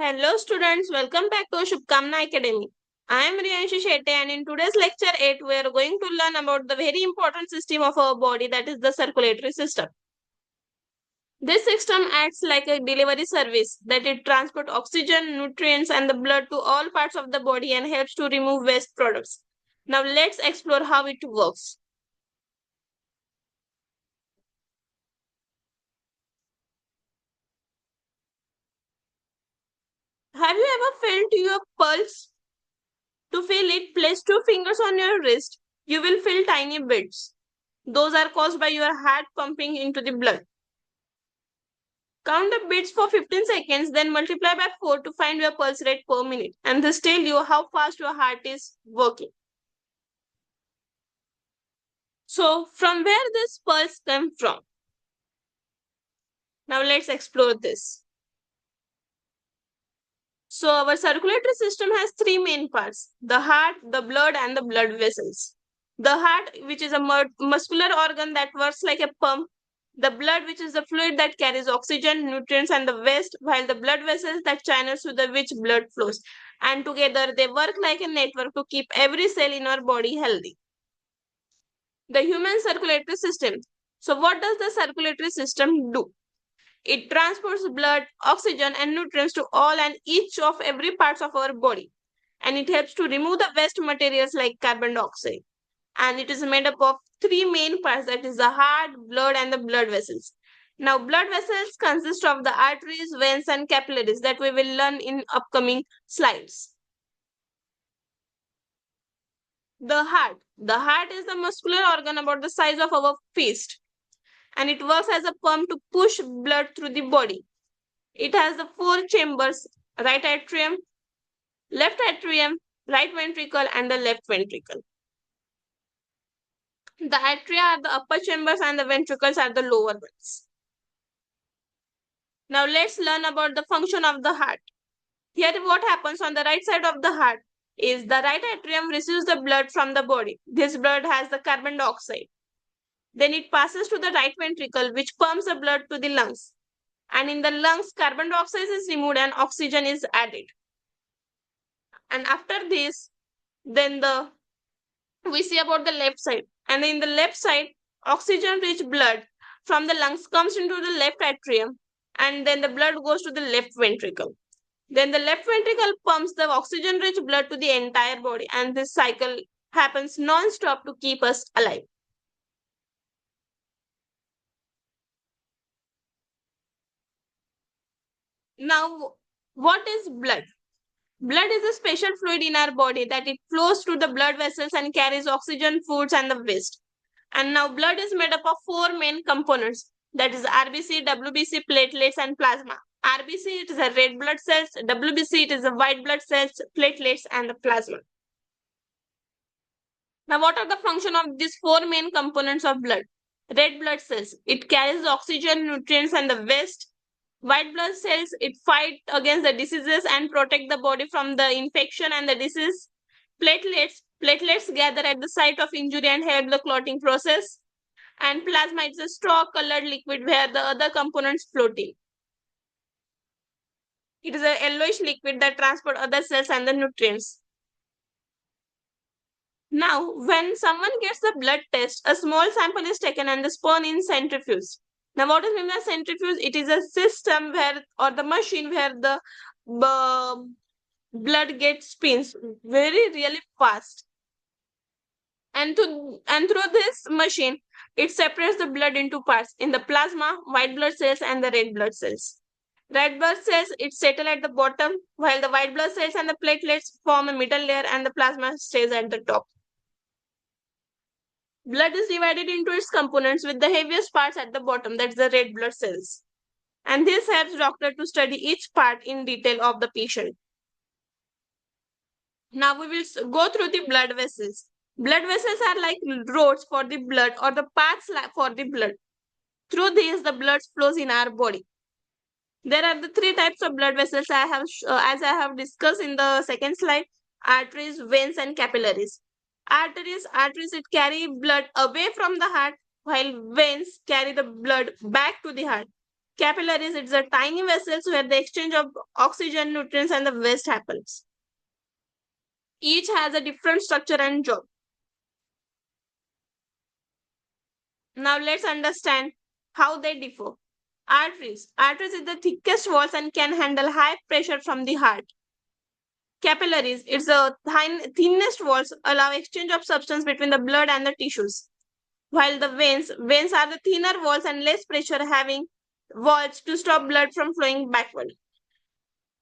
Hello students, welcome back to Shubhkaamna Academy. I am Riyanshi Shetty and in today's lecture 8 we are going to learn about the very important system of our body, that is the circulatory system. This system acts like a delivery service that it transports oxygen, nutrients and the blood to all parts of the body and helps to remove waste products. Now let's explore how it works. Have you ever felt your pulse? To feel it, place two fingers on your wrist. You will feel tiny beats. Those are caused by your heart pumping into the blood. Count the beats for 15 seconds, then multiply by 4 to find your pulse rate per minute. And this tells you how fast your heart is working. So, from where this pulse comes from? Now let's explore this. So, our circulatory system has three main parts: the heart, the blood, and the blood vessels. The heart, which is a muscular organ that works like a pump, the blood, which is the fluid that carries oxygen, nutrients, and the waste, while the blood vessels that channels through the which blood flows. And together they work like a network to keep every cell in our body healthy. The human circulatory system. So, what does the circulatory system do? It transports blood, oxygen, and nutrients to all and each of every parts of our body. And it helps to remove the waste materials like carbon dioxide. And it is made up of three main parts, that is the heart, blood, and the blood vessels. Now, blood vessels consist of the arteries, veins, and capillaries that we will learn in upcoming slides. The heart. The heart is the muscular organ about the size of our fist, and it works as a pump to push blood through the body. It has the four chambers: right atrium, right ventricle, and the left ventricle. The atria are the upper chambers and the ventricles are the lower ones. Now let's learn about the function of the heart. Here what happens on the right side of the heart is the right atrium receives the blood from the body. This blood has the carbon dioxide. Then it passes to the right ventricle, which pumps the blood to the lungs. And in the lungs, carbon dioxide is removed and oxygen is added. And after this, then we see about the left side. And in the left side, oxygen rich blood from the lungs comes into the left atrium, and then the blood goes to the left ventricle. Then the left ventricle pumps the oxygen rich blood to the entire body, and this cycle happens non-stop to keep us alive. Now, what is blood? Blood is a special fluid in our body that it flows through the blood vessels and carries oxygen, foods, and the waste. And now blood is made up of four main components, that is RBC, WBC, platelets, and plasma. RBC, it is a red blood cells, WBC, it is a white blood cells, platelets, and the plasma. Now, what are the function of these four main components of blood? Red blood cells, it carries oxygen, nutrients, and the waste. White blood cells, it fight against the diseases and protect the body from the infection and the disease. Platelets gather at the site of injury and help the clotting process. And plasma, it's a straw colored liquid where the other components floating. It is a yellowish liquid that transport other cells and the nutrients. Now, when someone gets the blood test, a small sample is taken and the spun in centrifuge. Now, what is meant by centrifuge? It is a system where, or the machine where the blood gets spins very really fast. And through this machine, it separates the blood into parts. In the plasma, white blood cells and the red blood cells. Red blood cells, it settle at the bottom, while the white blood cells and the platelets form a middle layer and the plasma stays at the top. Blood is divided into its components with the heaviest parts at the bottom, that's the red blood cells. And this helps doctor to study each part in detail of the patient. Now we will go through the blood vessels. Blood vessels are like roads for the blood or the paths for the blood. Through these, the blood flows in our body. There are the three types of blood vessels as I have discussed in the second slide: arteries, veins, and capillaries. Arteries, it carry blood away from the heart, while veins carry the blood back to the heart. Capillaries, it's a tiny vessels where the exchange of oxygen, nutrients, and the waste happens. Each has a different structure and job. Now let's understand how they differ. Arteries. Arteries is the thickest walls and can handle high pressure from the heart. Capillaries. It's the thinnest walls allow exchange of substance between the blood and the tissues. While the veins are the thinner walls and less pressure having walls to stop blood from flowing backward.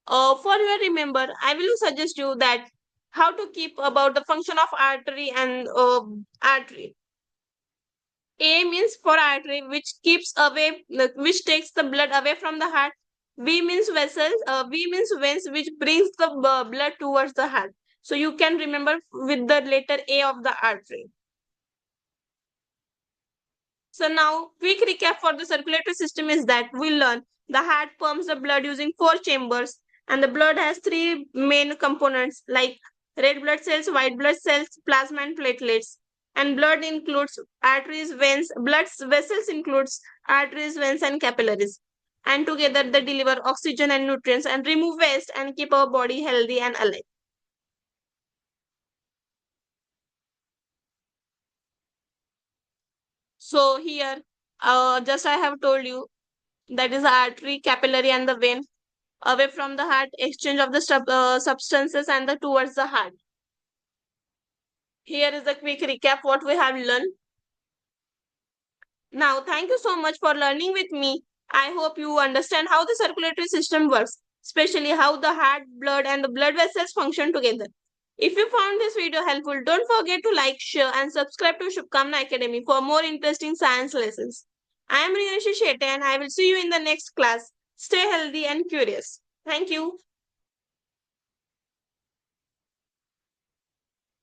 For your remember, I will suggest you that how to keep about the function of artery and artery. A means for artery, which keeps away, which takes the blood away from the heart. V means vessels. V means veins, which brings the blood towards the heart. So you can remember with the letter A of the artery. So now, quick recap for the circulatory system is that we learn the heart pumps the blood using four chambers, and the blood has three main components like red blood cells, white blood cells, plasma, and platelets. And blood includes arteries, veins, blood vessels includes arteries, veins, and capillaries. And together they deliver oxygen and nutrients and remove waste and keep our body healthy and alive. So here, just I have told you that is the artery, capillary, and the vein away from the heart, exchange of the substances and the towards the heart. Here is a quick recap what we have learned. Now, thank you so much for learning with me. I hope you understand how the circulatory system works, especially how the heart, blood, and the blood vessels function together. If you found this video helpful, don't forget to like, share, and subscribe to Shubhkaamna Academy for more interesting science lessons. I am Riyashi Shetty and I will see you in the next class. Stay healthy and curious. Thank you.